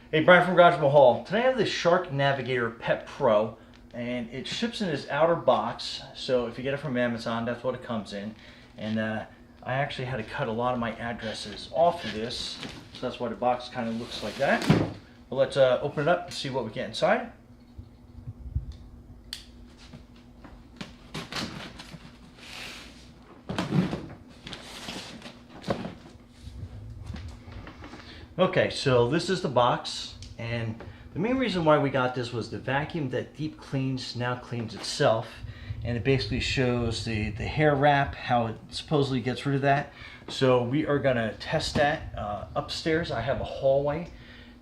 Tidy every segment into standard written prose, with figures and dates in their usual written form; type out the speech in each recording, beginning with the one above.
Hey, Brian from Garage Mahal. Today I have this Shark Navigator Pet Pro, and it ships in this outer box. So if you get it from Amazon, that's what it comes in. And I actually had to cut a lot of my addresses off of this, so that's why the box kind of looks like that. But let's open it up and see what we get inside. Okay, so this is the box, and the main reason why we got this was the vacuum that deep cleans now cleans itself, and it basically shows the hair wrap, how it supposedly gets rid of that. So we are going to test that upstairs. I have a hallway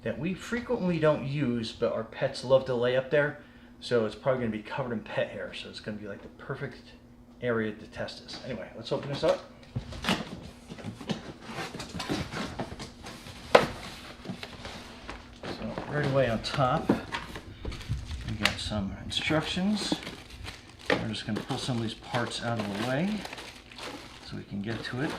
that we frequently don't use, but our pets love to lay up there, so it's probably going to be covered in pet hair, so it's going to be like the perfect area to test this. Anyway, let's open this up. Right away on top, we got some instructions. We're just going to pull some of these parts out of the way so we can get to it.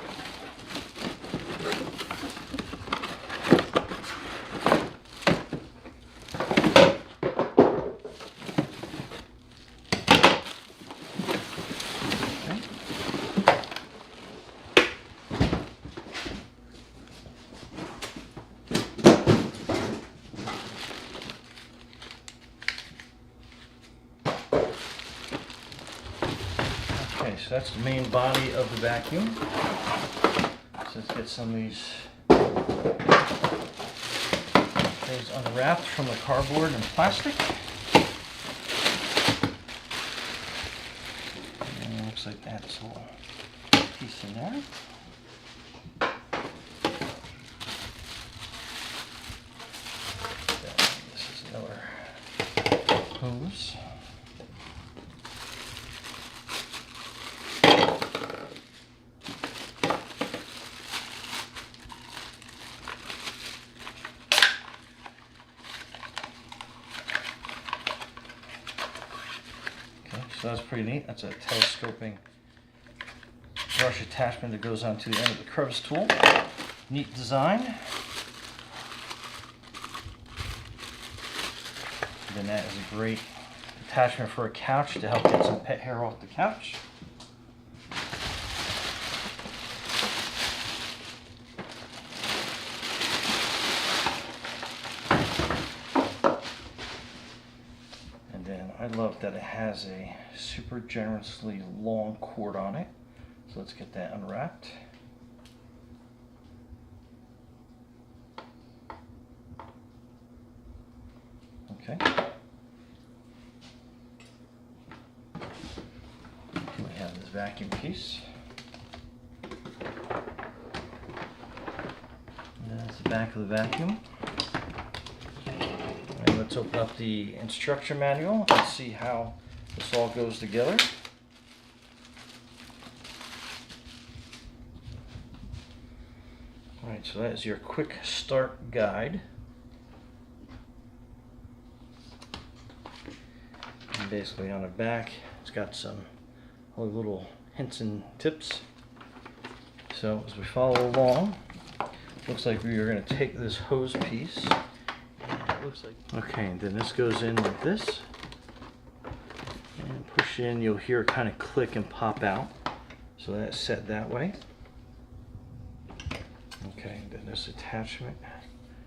Okay, so that's the main body of the vacuum. So let's get some of these things unwrapped from the cardboard and plastic. And it looks like that's a little piece in there. This is another hose. So that's pretty neat. That's a telescoping brush attachment that goes onto the end of the crevice tool. Neat design. And then that is a great attachment for a couch to help get some pet hair off the couch. I love that it has a super generously long cord on it. So let's get that unwrapped. Okay. We have this vacuum piece. And that's the back of the vacuum. Let's open up the instruction manual and see how this all goes together. Alright, so that is your quick start guide. And basically on the back, it's got some little hints and tips. So as we follow along, looks like we are going to take this hose piece. Looks like. Okay, and then this goes in like this, and push in. You'll hear it kind of click and pop out, so that's set that way. Okay, then this attachment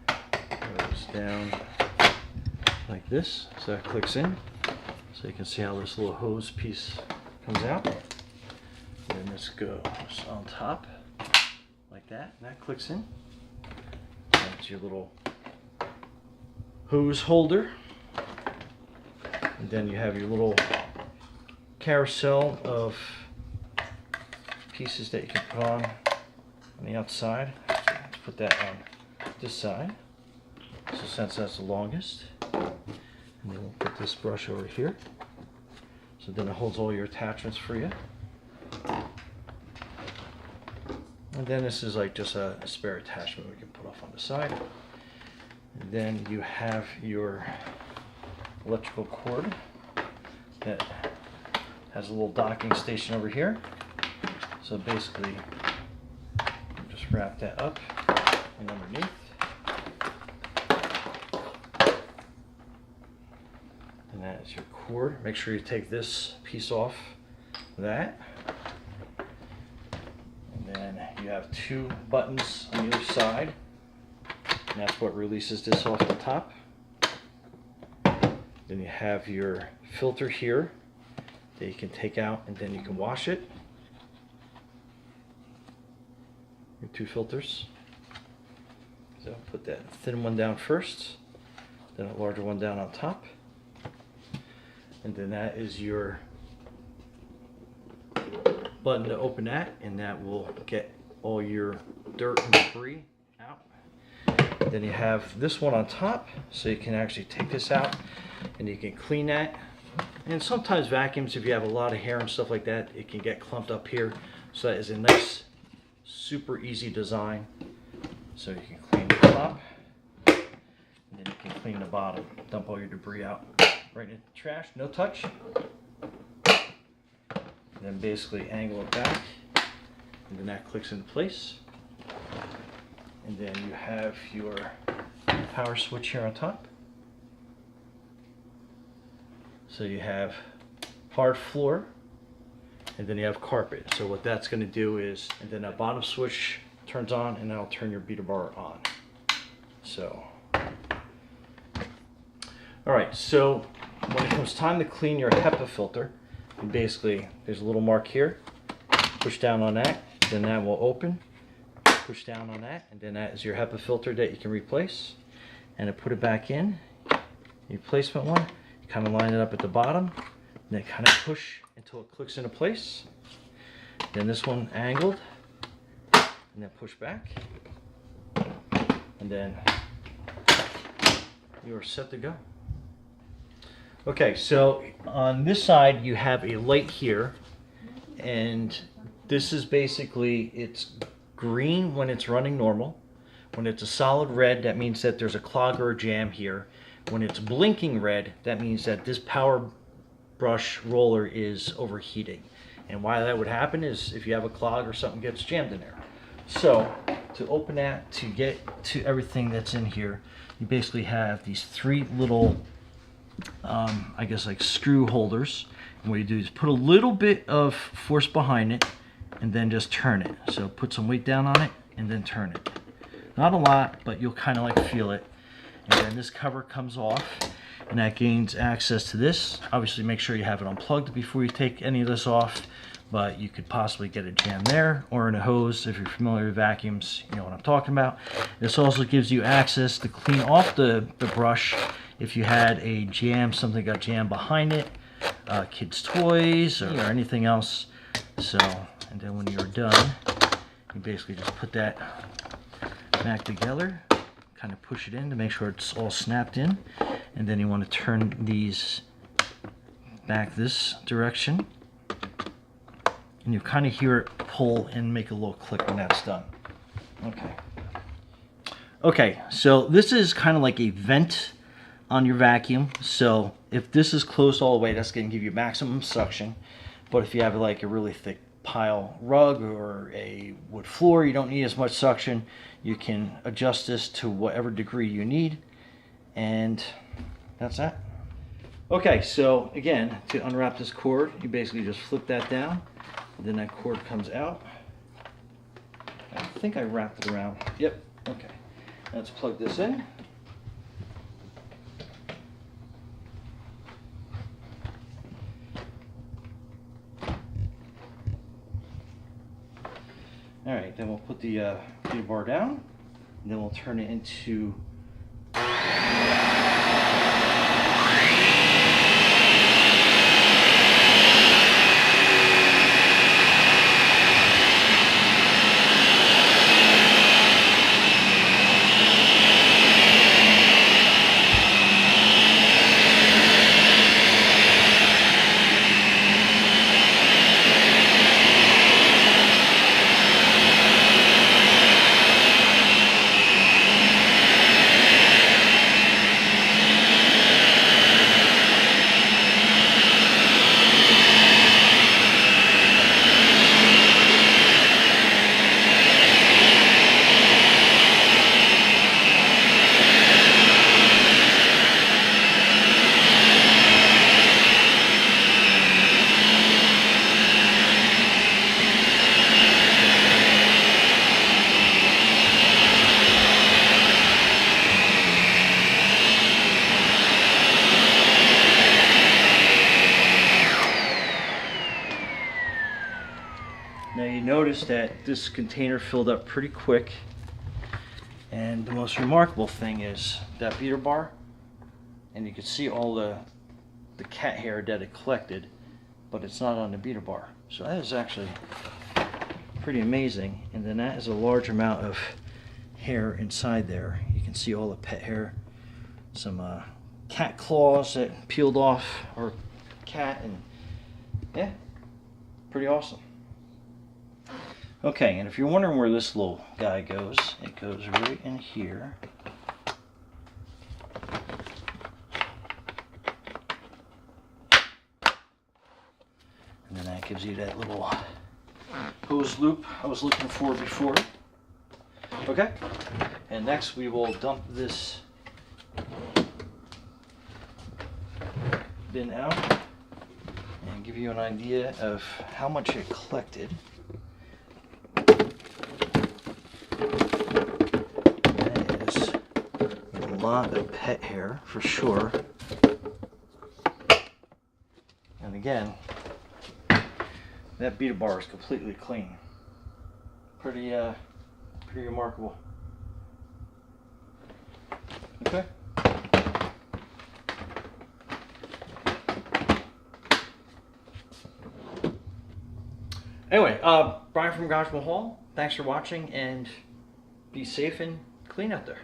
goes down like this, so that clicks in, so you can see how this little hose piece comes out. And then this goes on top like that, and that clicks in. That's your little hose holder, and then you have your little carousel of pieces that you can put on the outside. Let's put that on this side, so since that's the longest, and then we'll put this brush over here, so then it holds all your attachments for you. And then this is like just a spare attachment we can put off on the side. And then you have your electrical cord that has a little docking station over here. So basically, you just wrap that up and underneath. And that's your cord. Make sure you take this piece off that. And then you have 2 buttons on either side. And that's what releases this off the top. Then you have your filter here that you can take out and then you can wash it. Your 2 filters. So put that thin one down first, then a larger one down on top. And then that is your button to open that, and that will get all your dirt and debris out. Then you have this one on top, so you can actually take this out and you can clean that. And sometimes vacuums, if you have a lot of hair and stuff like that, it can get clumped up here. So that is a nice, super easy design. So you can clean the top, and then you can clean the bottom. Dump all your debris out right into the trash, no touch. And then basically angle it back, and then that clicks into place. And then you have your power switch here on top. So you have hard floor, and then you have carpet. So what that's going to do is, and then that bottom switch turns on, and that'll turn your beater bar on. So, all right, so when it comes time to clean your HEPA filter, and basically there's a little mark here, push down on that, then that will open, push down on that, and then that is your HEPA filter that you can replace. And to put it back in, your replacement one, you kind of line it up at the bottom, and then kind of push until it clicks into place. Then this one angled, and then push back, and then you are set to go. Okay, so on this side you have a light here, and this is basically, it's green when it's running normal. When it's a solid red, that means that there's a clog or a jam here. When it's blinking red, that means that this power brush roller is overheating. And why that would happen is if you have a clog or something gets jammed in there. So to open that, to get to everything that's in here, you basically have these 3 little, I guess like screw holders. And what you do is put a little bit of force behind it and then just turn it. So put some weight down on it and then turn it. Not a lot, but you'll kind of like feel it. And then this cover comes off, and that gains access to this. Obviously make sure you have it unplugged before you take any of this off, but you could possibly get a jam there or in a hose. If you're familiar with vacuums, you know what I'm talking about. This also gives you access to clean off the brush if you had a jam, something got jammed behind it, kids' toys or anything else. So, and then when you're done, you basically just put that back together, kind of push it in to make sure it's all snapped in, and then you want to turn these back this direction, and you kind of hear it pull and make a little click when that's done. Okay, so this is kind of like a vent on your vacuum. So if this is closed all the way, that's going to give you maximum suction. But if you have like a really thick pile rug or a wood floor, you don't need as much suction. You can adjust this to whatever degree you need, and that's that. Okay, so again, to unwrap this cord, you basically just flip that down, and then that cord comes out. I think I wrapped it around. Yep, okay. Let's plug this in. All right, then we'll put the bar down, and then we'll turn it into notice that this container filled up pretty quick. And the most remarkable thing is that beater bar, and you can see all the cat hair that it collected, but it's not on the beater bar. So that is actually pretty amazing. And then that is a large amount of hair inside there. You can see all the pet hair, some cat claws that peeled off our cat, and yeah, pretty awesome. Okay, and if you're wondering where this little guy goes, it goes right in here. And then that gives you that little hose loop I was looking for before. Okay, and next we will dump this bin out and give you an idea of how much it collected. That is a lot of pet hair for sure. And again, that beater bar is completely clean. Pretty remarkable. Okay. Anyway, Brian from Garage Hall. Thanks for watching, and be safe and clean out there.